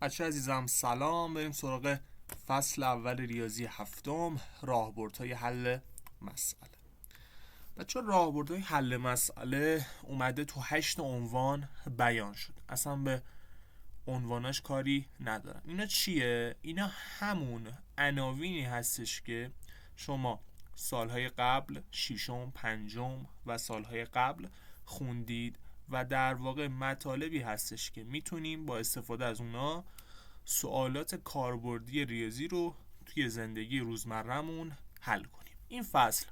بچه عزیزم سلام. بریم سراغ فصل اول ریاضی هفتم، راهبردهای حل مسئله. بچه راهبردهای حل مسئله اومده تو 8 عنوان بیان شد، اصلا به عنواناش کاری ندارم. اینا چیه؟ اینا همون عناوینی هستش که شما سالهای قبل، ششم، پنجم و سالهای قبل خوندید و در واقع مطالبی هستش که میتونیم با استفاده از اونا سوالات کاربردی ریاضی رو توی زندگی روزمره‌مون حل کنیم. این فصل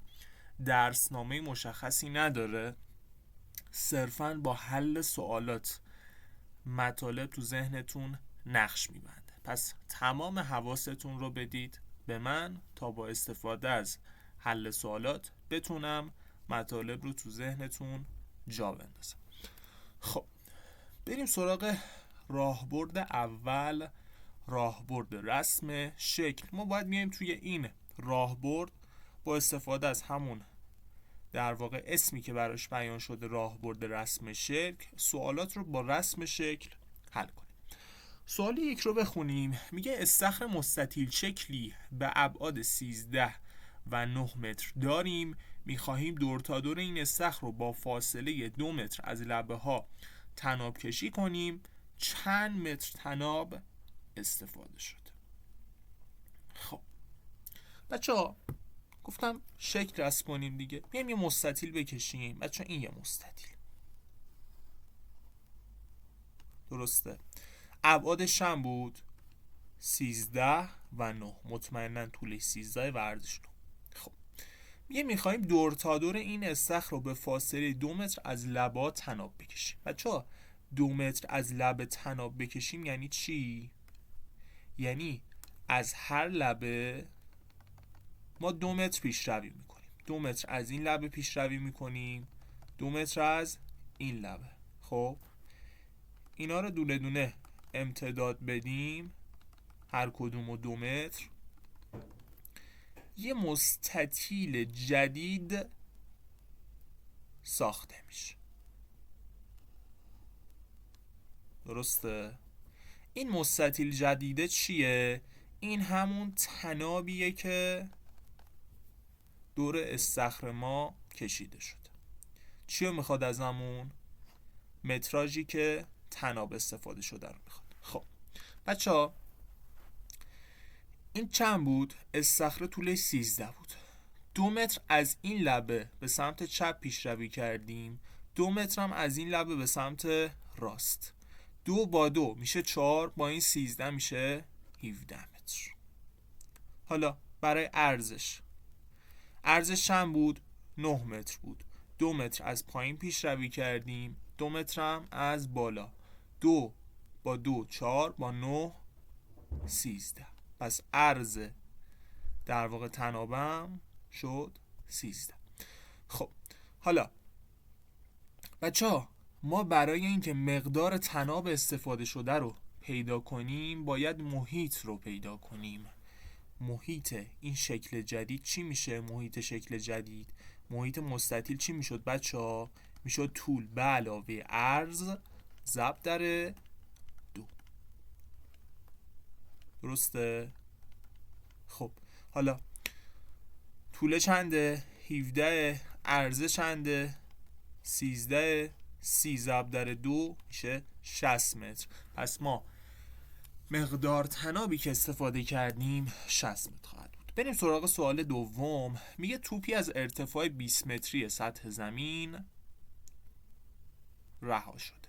درسنامه مشخصی نداره، صرفاً با حل سوالات مطالب تو ذهنتون نقش میبنده. پس تمام حواستون رو بدید به من تا با استفاده از حل سوالات بتونم مطالب رو تو ذهنتون جا بندازم. خب بریم سراغ راهبرد اول، راهبرد رسم شکل. ما باید میایم توی این راهبرد با استفاده از همون در واقع اسمی که براش بیان شده راهبرد رسم شکل، سوالات رو با رسم شکل حل کنیم. سوال 1 رو بخونیم. میگه استخر مستطیل شکلی به ابعاد 13 و 9 متر داریم. میخواهیم دور تا دور این استخر رو با فاصله 2 متر از لبه ها تناب کشی کنیم. چند متر تناب استفاده شده؟ خب بچه ها گفتم شکل رسم کنیم دیگه. میایم یه مستطیل بکشیم. بچه این یه مستطیل، درسته؟ ابعادش هم بود 13 و 9. مطمئنا طولش 13 و عرضش 9. خب میخوایم دور تا دور این استخر رو به فاصله 2 متر از لبه تناب بکشیم. بچه‌ها 2 متر از لبه تناب بکشیم یعنی چی؟ یعنی از هر لبه ما 2 متر پیشروی میکنیم. 2 متر از این لبه پیشروی میکنیم، 2 متر از این لبه. خب اینا رو دونه دونه امتداد بدیم، هر کدومو 2 متر. یه مستطیل جدید ساخته میشه، درسته؟ این مستطیل جدیده چیه؟ این همون تنابیه که دور استخر ما کشیده شده. چیو میخواد ازمون؟ متراژی که تناب استفاده شده رو میخواد. خب بچه ها این چند بود؟ استخر طولش 13 بود. 2 متر از این لبه به سمت چپ پیشروی کردیم، 2 متر هم از این لبه به سمت راست. 2 با 2 میشه 4، با این 13 میشه 17 متر. حالا برای ارزش چند بود؟ 9 متر بود. 2 متر از پایین پیشروی کردیم، 2 متر هم از بالا. 2 با 2 4، با 9 13. پس عرض در واقع تنابم شد 13. خب حالا بچه ها ما برای اینکه مقدار تناب استفاده شده رو پیدا کنیم باید محیط رو پیدا کنیم. محیط این شکل جدید چی میشه؟ محیط شکل جدید، محیط مستطیل چی میشد بچه ها؟ میشد طول به علاوه عرض ضرب در 2. درسته؟ خب حالا طول چنده؟ 17. عرضه چنده؟ 13. 30 ضرب در 2 میشه 60 متر. پس ما مقدار تنابی که استفاده کردیم 60 متر خواهد بود. بریم سراغ سوال دوم. میگه توپی از ارتفاع 20 متری سطح زمین رها شده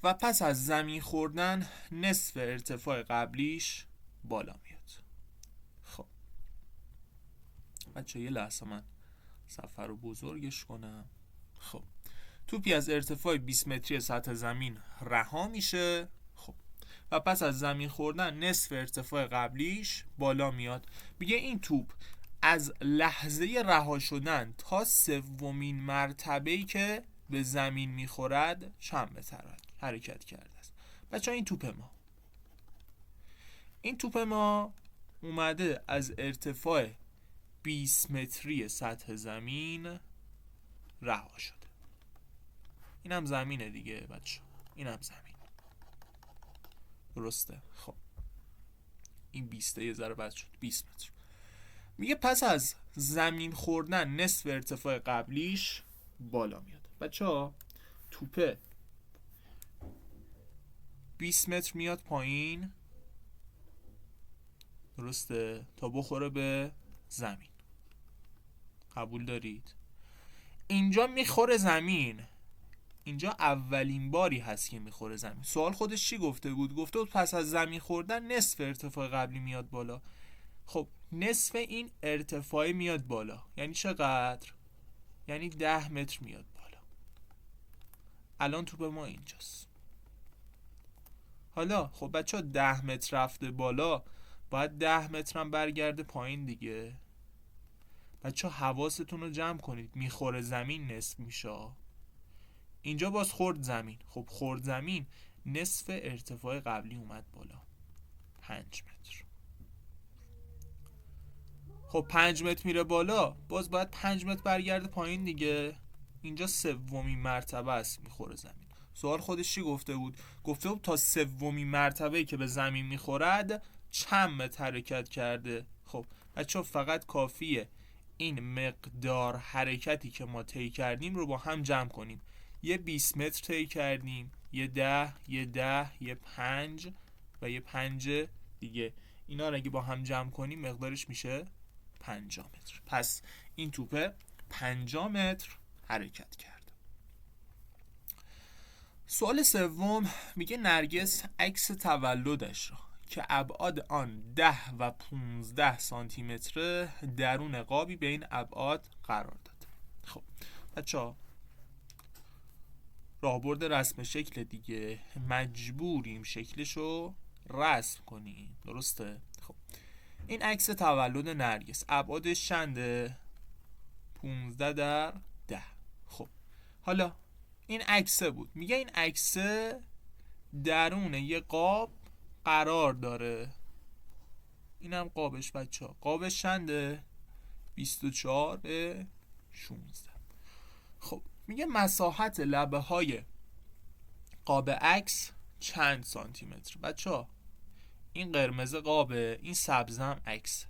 و پس از زمین خوردن نصف ارتفاع قبلیش بالا میاد. خب بچه یه لحظه من صفحه رو بزرگش کنم. خب توپی از ارتفاع 20 متری سطح زمین رها میشه، خب و پس از زمین خوردن نصف ارتفاع قبلیش بالا میاد. میگه این توپ از لحظه رها شدن تا سومین مرتبه‌ای که به زمین میخورد چند متر حرکت کرده است. بچه این توپ ما اومده از ارتفاع 20 متری سطح زمین رها شده. اینم زمینه دیگه بچه، اینم زمین. درسته. خب این 20 یه ذره بد شد، 20 متر. میگه پس از زمین خوردن نصف ارتفاع قبلیش بالا میاد. بچه‌ها توپه 20 متر میاد پایین، درسته، تا بخوره به زمین. قبول دارید؟ اینجا میخوره زمین، اینجا اولین باری هست که میخوره زمین. سوال خودش چی گفته بود؟ گفته بود پس از زمین خوردن نصف ارتفاع قبلی میاد بالا. خب نصف این ارتفاع میاد بالا یعنی چقدر؟ یعنی 10 متر میاد بالا. الان توپ ما اینجاست. حالا خب بچه ها 10 متر رفته بالا، باید 10 متر هم برگرده پایین دیگه. بچه ها حواستون رو جمع کنید، میخوره زمین نصف میشه. اینجا باز خورد زمین. خب خورد زمین نصف ارتفاع قبلی اومد بالا، 5 متر. خب 5 متر میره بالا، باز باید 5 متر برگرده پایین دیگه. اینجا سومین مرتبه است میخوره زمین. سوال خودش چی گفته بود؟ گفته بود تا سومین مرتبه‌ای که به زمین میخورد چند متر حرکت کرده. خب بچه‌ها فقط کافیه این مقدار حرکتی که ما طی کردیم رو با هم جمع کنیم. یه 20 متر طی کردیم، یه 10، یه 10، یه 5 و یه 5 دیگه. اینا رو اگه با هم جمع کنیم مقدارش میشه 50 متر. پس این توپه 50 متر حرکت کرد. سوال سوم میگه نرگس عکس تولدش را که ابعاد آن 10 و 15 سانتی متر درون قابی به این ابعاد قرار داد. خب بچه‌ها راهبرد رسم شکل دیگه، مجبوریم شکلشو رسم کنیم، درسته؟ خب این عکس تولد نرگس ابعادش چنده؟ 15 در 10. خب حالا این عکسه بود، میگه این عکسه درون یه قاب قرار داره. اینم قابش بچه‌ها، قابش چنده؟ 24 به 16. خب میگه مساحت لبه های قاب عکس چند سانتی متر؟ بچه‌ها این قرمز قابه، این سبز هم عکس.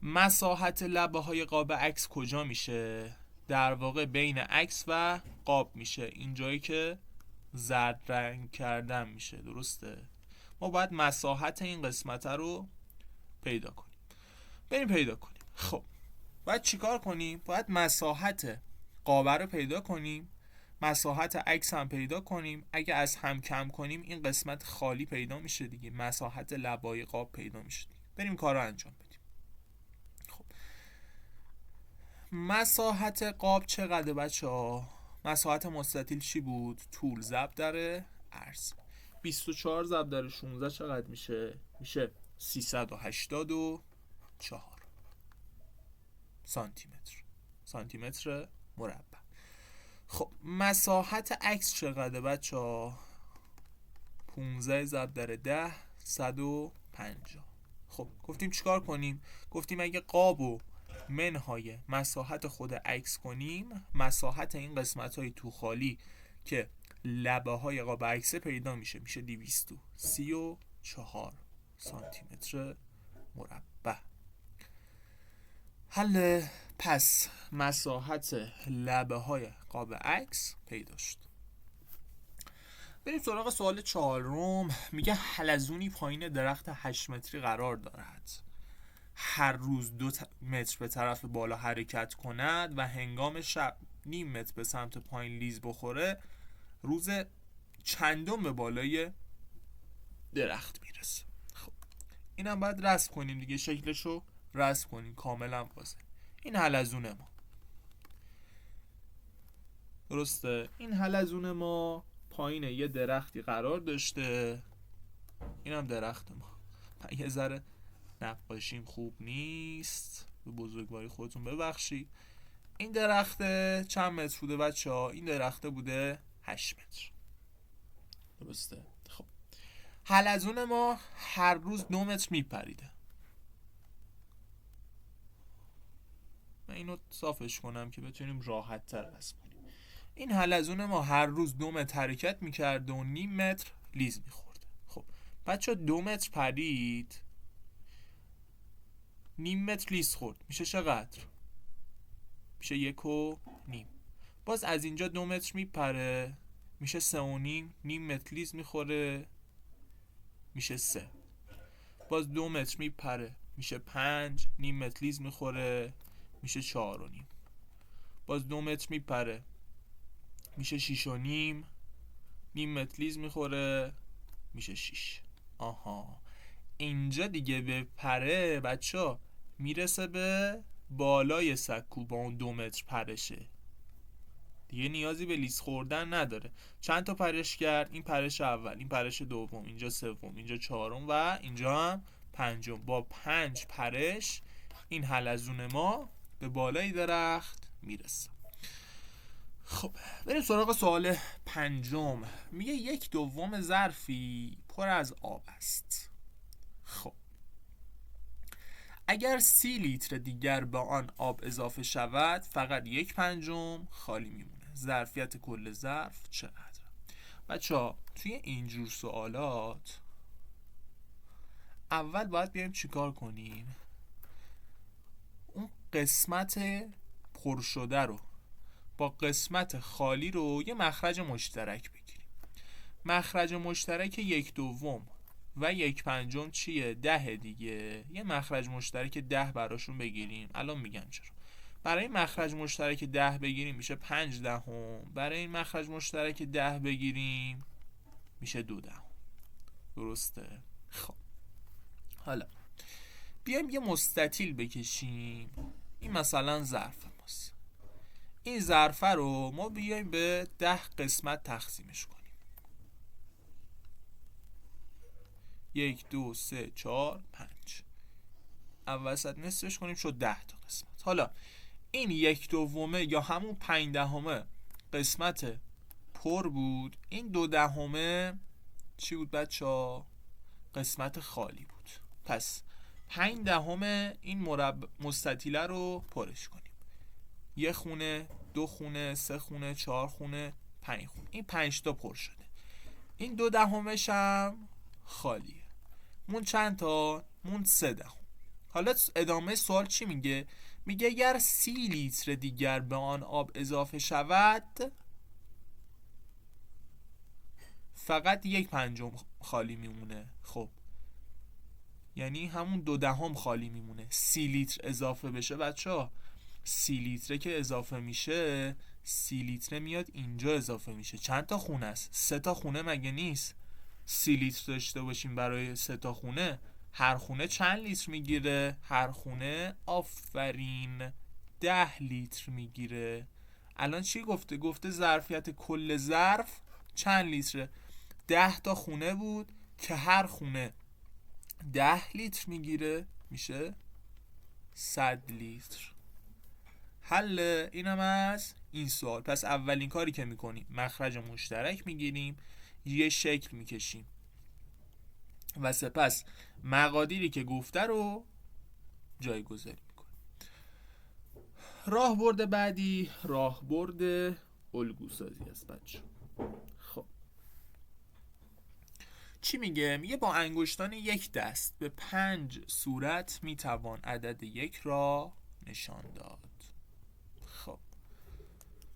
مساحت لبه های قاب عکس کجا میشه؟ در واقع بین عکس و قاب میشه، اینجایی که زرد رنگ کردن میشه، درسته؟ ما باید مساحت این قسمت رو پیدا کنیم. بریم پیدا کنیم. خب باید چیکار کنیم؟ باید مساحت قاب رو پیدا کنیم، مساحت عکس هم پیدا کنیم. اگه از هم کم کنیم این قسمت خالی پیدا میشه دیگه، مساحت لبای قاب پیدا میشه دیگه. بریم کار رو انجام بدیم. خب مساحت قاب چقدر بچه‌ها؟ مساحت مستطیل چی بود؟ طول ضرب در عرض. 24 ضرب در 16 چقدر میشه؟ میشه 384 سانتی متر مربع. خب مساحت عکس چقدر بچه‌ها؟ 15 ضرب در 10 150. خب گفتیم چیکار کنیم؟ گفتیم اگه قابو منهای مساحت خود عکس کنیم، مساحت این قسمت‌های تو خالی که لبه های قاب عکسه پیدا میشه، میشه 234 سانتی متر مربع. حل. پس مساحت لبه های قاب عکس پیدا شد. بریم سراغ سوال 4. میگه حلزونی پایین درخت 8 متری قرار دارد، هر روز 2 متر به طرف بالا حرکت کند و هنگام شب نیم متر به سمت پایین لیز بخوره، روز چندم به بالای درخت میرسه. خب اینم باید رسم کنیم دیگه، شکلشو رسم کنیم کاملا واضح. این حلزون ما، درسته؟ این حلزون ما پایین یه درختی قرار داشته، اینم درخت ما. من یه ذره نقاشیم خوب نیست، به بزرگواری خودتون ببخشید. این درخته چند متر بوده بچه‌ها؟ این درخته بوده 8 متر، درسته؟ خب حلزون ما هر روز 2 متر میپریده. من اینو صافش کنم که بتونیم راحت تر رسم کنیم. این حلزون ما هر روز 2 متر حرکت میکرده و نیم متر لیز میخورده. خب بچه 2 متر پرید، نیم متر لیز خورد، میشه چقدر؟ میشه 1.5. باز از اینجا 2 متر میپره، میشه 3.5. نیم متر لیز میخوره، میشه 3. باز 2 متر میپره، میشه 5. نیم متر لیز میخوره، میشه 4.5. باز 2 متر میپره، میشه 6.5. نیم متر لیز میخوره، میشه 6. آها، اینجا دیگه به پره بچه میرسه به بالای سکو با اون 2 متر پرشه، دیگه نیازی به لیز خوردن نداره. چند تا پرش کرد؟ این پرش اول، این پرش دوم، اینجا سوم، اینجا چهارم و اینجا هم پنجم. با 5 پرش این حلزون ما به بالای درخت میرسه. خب بریم سراغ سوال 5. میگه 1/2 ظرفی پر از آب است. خب اگر 30 لیتر دیگر به آن آب اضافه شود فقط 1/5 خالی میمونه. ظرفیت کل ظرف چقدر؟ بچه‌ها توی اینجور سوالات اول باید بیایم چیکار کنیم؟ اون قسمت پر شده رو با قسمت خالی رو یه مخرج مشترک بگیریم. مخرج مشترک 1/2 و 1/5 چیه؟ 10 دیگه. یه مخرج مشترک 10 براشون بگیریم. الان میگم چرا. برای این مخرج مشترک 10 بگیریم میشه 5/10. برای این مخرج مشترک 10 بگیریم میشه 2/10. درسته؟ خب حالا بیایم یه مستطیل بکشیم. این مثلا ظرف ماست. این ظرف رو ما بیایم به 10 قسمت تقسیمش کنیم. 1 2 3 4 5. اول وسط نصفش کنیم شد 10 تا قسمت. حالا این 1/2 یا همون 5/10 قسمت پر بود، این 2/10 چی بود بچه؟ قسمت خالی بود. پس 5/10 این مستطیله رو پرش کنیم. 1 خونه، 2 خونه، 3 خونه، 4 خونه، 5 خونه. این 5 تا پر شده. این 2/10 هم خالیه. مون چند تا؟ مون 3/10. حالا ادامه سوال چی میگه؟ میگه اگر 30 لیتر دیگر به آن آب اضافه شود فقط 1/5 خالی میمونه. خب یعنی همون 2/10 خالی میمونه. 30 لیتر اضافه بشه بچه، 30 لیتره که اضافه میشه، 30 لیتره میاد اینجا اضافه میشه. چند تا خونه است؟ 3 تا خونه مگه نیست؟ 30 لیتر داشته باشیم برای 3 تا خونه، هر خونه چند لیتر میگیره؟ هر خونه آفرین 10 لیتر میگیره. الان چی گفته؟ گفته ظرفیت کل ظرف چند لیتره؟ 10 تا خونه بود که هر خونه 10 لیتر میگیره، میشه 100 لیتر. حل اینم از این سوال. پس اولین کاری که میکنیم مخرج مشترک میگیریم، یه شکل میکشیم و سپس مقادیری که گفته رو جایگذاری میکنیم. راهبرد بعدی راهبرد الگوسازی است بچه. خب چی میگه؟ میگه با انگشتان یک دست به 5 صورت میتوان عدد 1 را نشان داد. خب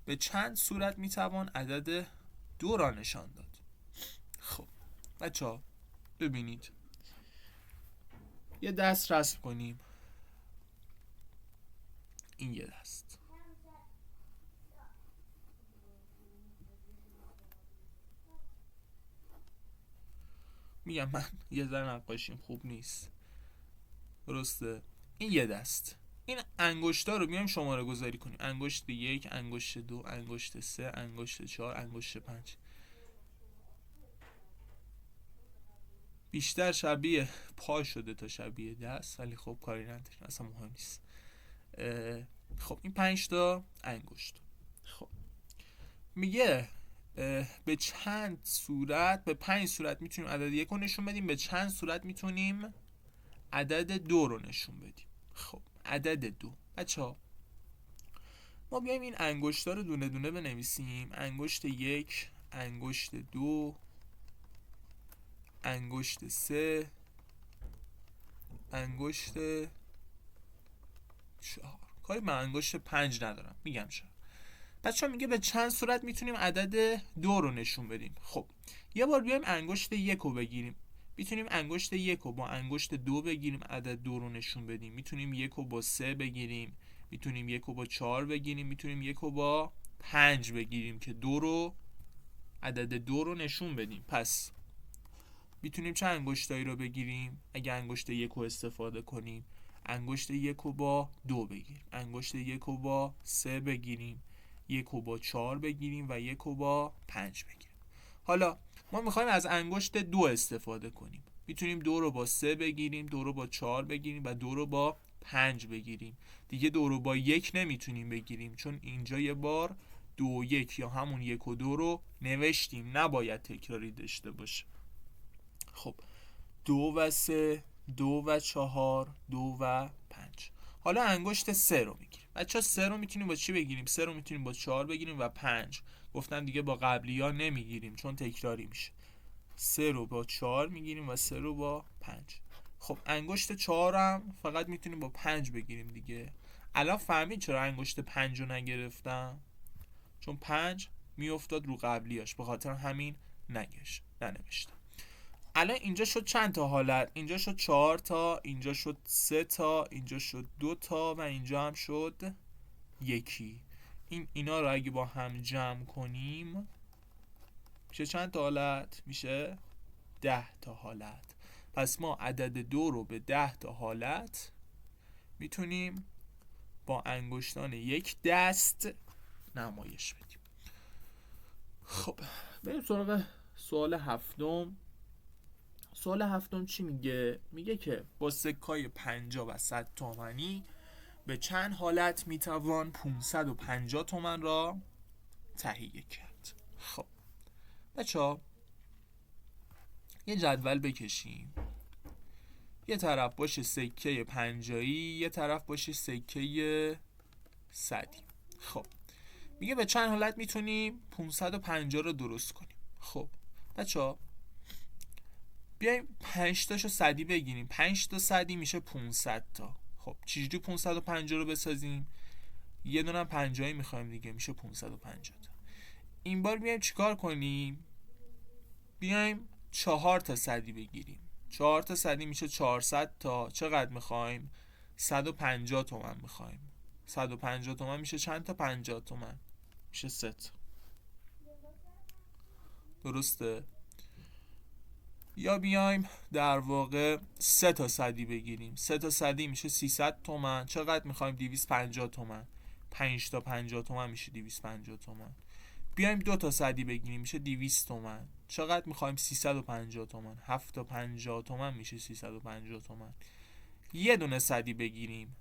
به چند صورت میتوان عدد 2 را نشان داد؟ خب بچه ها ببینید، یه دست رسم کنیم. این یه دست. میگم من یه ذره نقاشیم خوب نیست، درسته؟ این یه دست. این انگشتا رو بیایم شماره گذاری کنیم. انگشت 1، انگشت 2، انگشت 3، انگشت 4، انگشت 5. بیشتر شبیه پا شده تا شبیه دست، ولی خب کاری نداریم، اصلا مهم نیست. خب این 5 تا انگشت. خب میگه به چند صورت، به 5 صورت میتونیم عدد 1 رو نشون بدیم، به چند صورت میتونیم عدد 2 رو نشون بدیم. خب عدد 2 بچه‌ها ما بیایم این انگشتا رو دونه دونه بنویسیم. انگشت 1، انگشت 2، انگشت 3 انگشت 4. کاری به انگشت 5 ندارم، میگم چرا. بچه‌ها میگه به چند صورت میتونیم عدد 2 رو نشون بدیم. خب یه بار بیایم انگشت 1 رو بگیریم، میتونیم انگشت 1 رو با انگشت 2 بگیریم عدد 2 رو نشون بدیم. میتونیم 1 رو با 3 بگیریم، میتونیم 1 رو با 4 بگیریم، میتونیم 1 رو با 5 بگیریم که عدد 2 رو نشون بدیم. پس میتونیم چه انگشتایی رو بگیریم؟ اگه انگشت 1 رو استفاده کنیم، انگشت 1 رو با 2 بگیریم، انگشت 1 رو با 3 بگیریم، 1 رو با 4 بگیریم و 1 رو با 5 بگیریم. حالا ما میخوایم از انگشت 2 استفاده کنیم. میتونیم 2 رو با 3 بگیریم، 2 رو با 4 بگیریم و 2 رو با 5 بگیریم. دیگه 2 رو با 1 نمیتونیم بگیریم، چون اینجا یه بار 2 و 1 یا همون 1 و 2 رو نوشتیم، نباید تکراری داشته باشه. خب 2 و 3، 2 و 4، 2 و 5. حالا انگشت 3 رو میگیریم. بچه‌ها 3 رو میتونیم با چی بگیریم؟ 3 رو میتونیم با 4 بگیریم و 5 گفتم دیگه با قبلی ها نمیگیریم چون تکراری میشه. 3 رو با 4 میگیریم و 3 رو با 5. خب انگشت 4 هم فقط میتونیم با 5 بگیریم دیگه. الان فهمید چرا انگشت 5 رو نگرفتم؟ چون 5 میافتاد رو قبلیاش، به خاطر همین ننوشتم. الان اینجا شد چند تا حالت؟ اینجا شد 4 تا، اینجا شد 3 تا، اینجا شد 2 تا و اینجا هم شد 1. اینا رو اگه با هم جمع کنیم میشه چند تا حالت؟ میشه 10 تا حالت. پس ما عدد 2 رو به 10 تا حالت میتونیم با انگشتان یک دست نمایش بدیم. خب بریم سراغ سوال هفتم. سوال هفتم چی میگه؟ میگه که با سکای 50 و 100 تومانی به چند حالت میتوان 550 تومن را تهیه کرد. خب بچه‌ها یه جدول بکشیم، یه طرف باشه سکه 50، یه طرف باشه سکه 100. خب میگه به چند حالت میتونیم 550 رو درست کنیم. خب بچه‌ها بیایم 5 تاشو صدی بگیریم. 5 تا صدی میشه 500 تا. خب چجوری 550 رو بسازیم؟ یه دونه 50 میخوایم دیگه، میشه 550 تا. این بار بیایم چیکار کنیم؟ بیایم 4 تا صدی بگیریم. 4 تا صدی میشه 400 تا. چقدر میخوایم؟ 150 تومن میخوایم. 150 تومن میشه چند تا 50 تومن؟ میشه 3 تا. درسته؟ یا بیایم در واقع 3 تا صدی بگیریم. 3 تا صدی میشه 300 تومن. چقدر میخوایم؟ 250 تومن. 5 تا 50 تومن میشه 250 تومن. بیایم 2 تا صدی بگیریم، میشه 200 تومن. چقدر میخوایم؟ 350 تومن. 7 تا 50 تومن میشه 350 تومن. یه دونه صدی بگیریم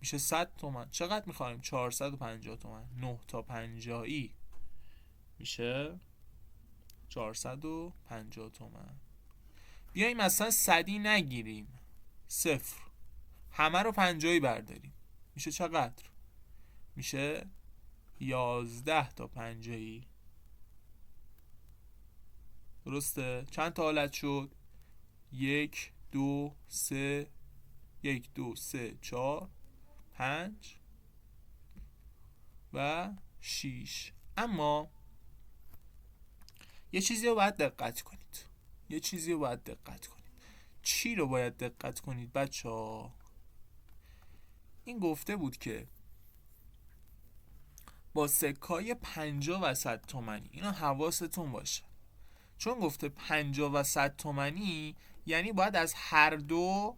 میشه 100 تومن. چقدر میخوایم؟ 450 تومن. 9 تا 50 میشه 450 تومن. بیاییم مثلا صدی نگیریم، 0، همه رو 50 برداریم، میشه چقدر؟ میشه 11 تا 50. درسته؟ چند تا حالت شد؟ 1 2 3 1 2 3 4 5 و 6. اما یه چیزی رو باید دقت کنید. چی رو باید دقت کنید بچه ها؟ این گفته بود که با سکای 50 و 100 تومانی، اینا حواستون باشه، چون گفته 50 و 100 تومانی یعنی باید از هر دو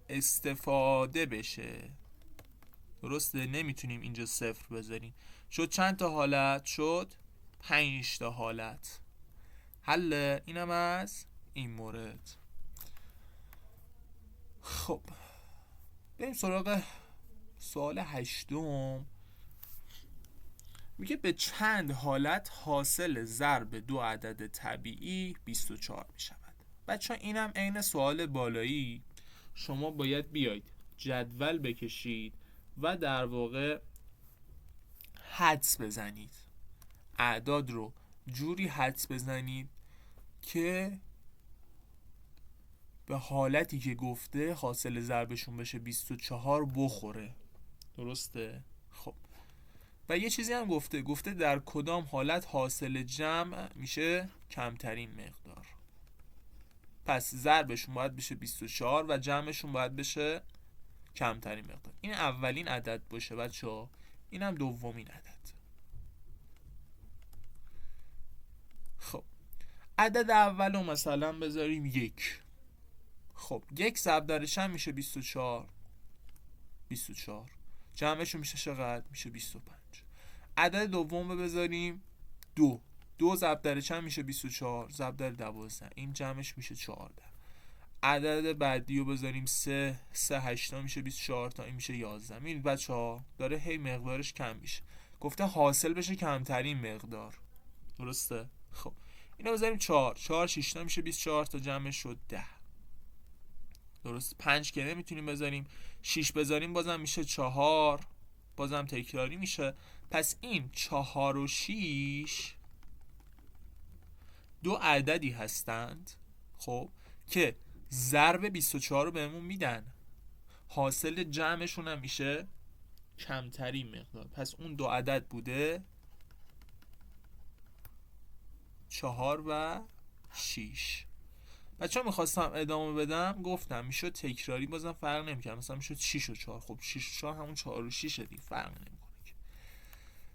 استفاده بشه. درسته؟ نمیتونیم اینجا 0 بذاریم. شد چند تا حالت؟ شد 5 تا حالت. حل اینم از این مورد. خب بریم سراغ سوال هشتم. میگه به چند حالت حاصل ضرب دو عدد طبیعی 24 میشود؟ بچه اینم عین سوال بالایی. شما باید بیاید جدول بکشید و در واقع حدس بزنید، اعداد رو جوری حدس بزنید که به حالتی که گفته حاصل ضربشون بشه 24 بخوره. درسته؟ خب و یه چیزی هم گفته در کدام حالت حاصل جمع میشه کمترین مقدار. پس ضربشون باید بشه 24 و جمعشون باید بشه کمترین مقدار. این اولین عدد باشه بچه‌ها، اینم دومین عدد. خب عدد اول رو مثلا بذاریم 1. خب 1 ضرب در چند میشه 24. جمعشون میشه چقدر؟ میشه 25. عدد دوم رو بذاریم 2. 2 ضرب در چند میشه 24 ضرب در 12. این جمعش میشه 14. عدد بعدی رو بذاریم 3. 3 8 میشه 24 تا این میشه 11. میبینید بچه‌ها داره هی مقدارش کم میشه. گفته حاصل بشه کمترین مقدار. درسته؟ خب اینو بذاریم 4. 4 6 میشه 24 تا جمعش شد 10. درست. 5 که نمیتونیم بذاریم، 6 بذاریم بازم میشه 4، بازم تکراری میشه. پس این 4 و 6 دو عددی هستند خب که ضرب 24 رو بهمون میدن، حاصل جمعشون هم میشه کمترین مقدار. پس اون دو عدد بوده 4 و 6. بچه ها میخواستم ادامه بدم گفتم میشد تکراری، بازم فرق نمیکنه، مثلا میشد 6 و 4. خب 6 و 4 همون 4 و 6 دیگه، فرق نمیکنه.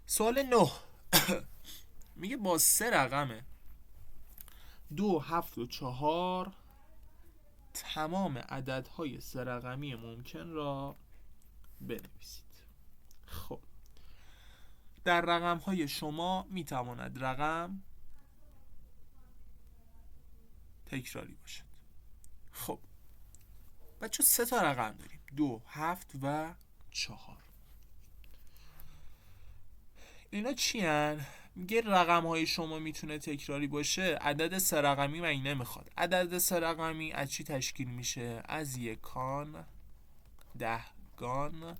سوال 9 میگه با 3 رقمه 2 7 و 4 تمام عددهای 3 رقمی ممکن را بنویسید. خب در رقمهای شما میتواند رقم تکراری باشد. خب بچه 3 تا رقم داریم 2 7 و 4. اینا چی هن؟ میگه رقم های شما میتونه تکراری باشه. عدد 3 رقمی و این نمیخواد. عدد 3 رقمی از چی تشکیل میشه؟ از یکان، دهگان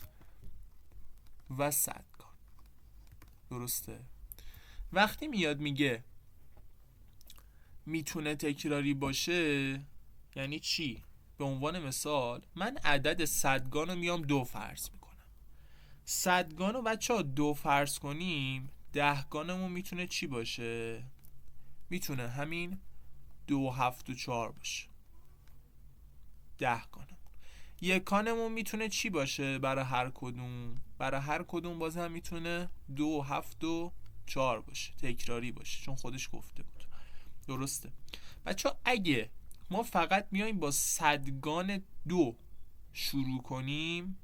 و صدگان. درسته؟ وقتی میاد میگه میتونه تکراری باشه یعنی چی؟ به عنوان مثال من عدد صدگان رو میام 2 فرض میکنم. صدگان رو بچه ها 2 فرض کنیم، دهگانمون میتونه چی باشه؟ میتونه همین 2 7 و 4 باشه. دهگانمون. یکانمون میتونه چی باشه برای هر کدوم؟ برای هر کدوم باز هم میتونه 2 7 و 4 باشه، تکراری باشه چون خودش گفته بود. درسته؟ بچه ها اگه ما فقط میایم با صدگان 2 شروع کنیم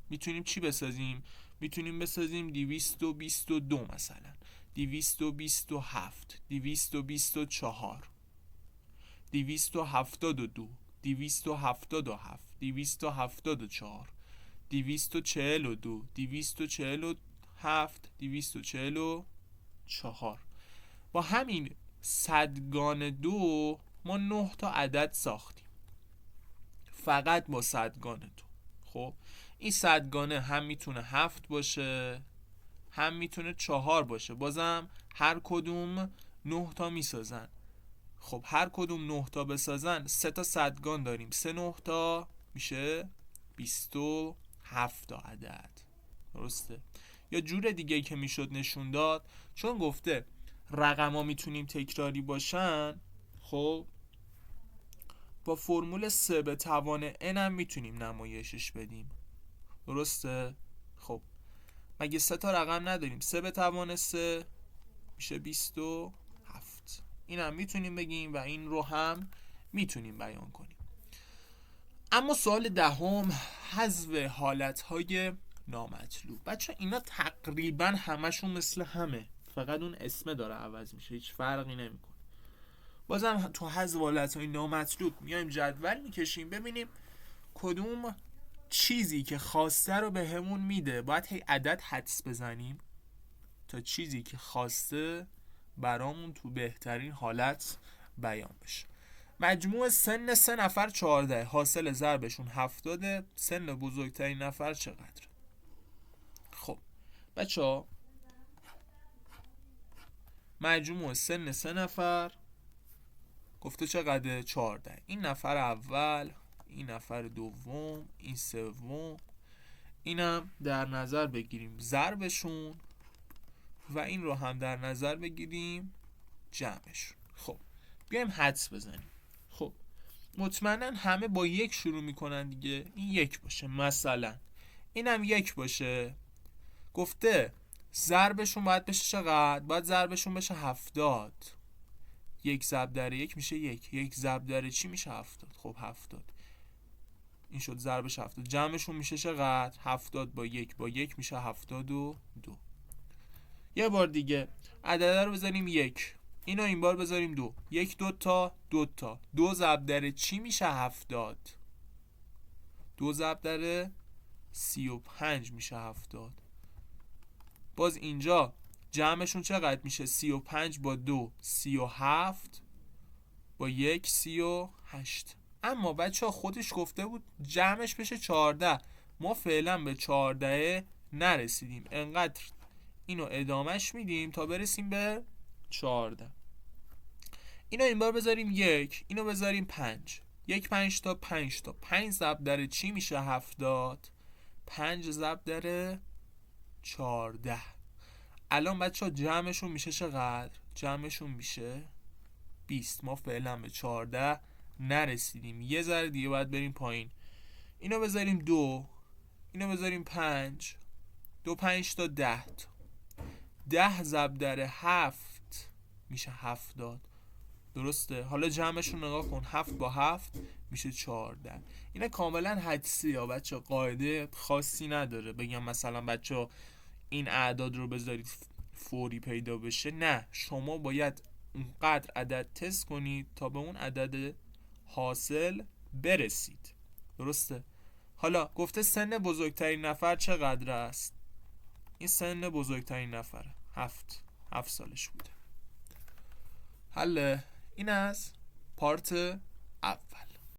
میتونیم چی بسازیم؟ میتونیم بسازیم 222 مثلا، 227، 224، 272، 277، 274، 242، 247، 244. با همین صدگان 2 ما 9 تا عدد ساختیم فقط با صدگان 2. خب این صدگانه هم میتونه 7 باشه هم میتونه 4 باشه، بازم هر کدوم 9 تا میسازن. خب هر کدوم 9 تا بسازن 3 تا صدگان داریم، 3 9 تا میشه 27 تا عدد. درسته؟ یا جور دیگه که میشد نشون داد، چون گفته رقم ها میتونیم تکراری باشن، خب با فرمول 3 به توان n هم میتونیم نمایشش بدیم. درسته؟ خب مگه 3 تا رقم نداریم؟ 3 به توان 3 میشه 27. این هم میتونیم بگیم و این رو هم میتونیم بیان کنیم. اما سوال دهم حذف حالتهای نامطلوب. بچه اینا تقریبا همشون مثل همه، فقط اون اسم داره عوض میشه، هیچ فرقی نمیکنه. بازم تو حذف حالتهای نامطلوب میایم جدول میکشیم ببینیم کدوم چیزی که خواسته رو به همون میده. باید هی عدد حدس بزنیم تا چیزی که خواسته برامون تو بهترین حالت بیان بشه. مجموع سن 3 نفر 14، حاصل ضربشون 70. سن بزرگترین نفر چقدر؟ خب بچه ها مجموع سن 3 نفر گفته چقدر؟ 14. این نفر اول، این نفر دوم، این سوم، اینم در نظر بگیریم ضربشون و این رو هم در نظر بگیریم جمعشون. خب بیایم حدس بزنیم. خب مطمئنا همه با یک شروع میکنن دیگه. این یک باشه، مثلا اینم یک باشه. گفته ضربشون باید بشه چقدر؟ باید ضربشون بشه 70. یک ضرب در یک میشه یک. یک ضرب در چی میشه؟ 70. خب 70 این شد ضربش 70. جمعشون میشه چقدر؟ 70 با یک میشه 72. یه بار دیگه عدد رو بذاریم یک، اینو این بار بذاریم دو. یک دوتا، دوتا. دو ضرب در چی میشه؟ 70. دو ضرب در 35 میشه 70. باز اینجا جمعشون چقدر میشه؟ 35 با دو 37 با یک 38. اما بچه ها خودش گفته بود جمعش بشه 14. ما فعلا به 14 نرسیدیم، انقدر اینو ادامهش میدیم تا برسیم به 14. اینو این بار بذاریم یک، اینو بذاریم 5. یک 5 تا 5 تا 5 ضرب در چی میشه؟ 70. 5 ضرب در 14. الان بچه ها جمعشون میشه چقدر؟ جمعشون میشه 20. ما فعلا به 14 نرسیدیم، یه ذره دیگه باید بریم پایین. اینو بذاریم دو، اینو بذاریم 5. 2 5 تا 10 تا 10 ضرب در 7 میشه 70. درسته؟ حالا جمعشون نگاه کن، 7 با 7 میشه 14. اینا کاملا حدسی ها بچه، قاعده خاصی نداره بگم مثلا بچه این اعداد رو بذارید فوری پیدا بشه. نه، شما باید اونقدر عدد تست کنید تا به اون عدد حاصل برسید. درسته؟ حالا گفته سن بزرگترین نفر چقدر است؟ این سن بزرگترین نفره، 7 سالش بوده. حل این از پارت اول.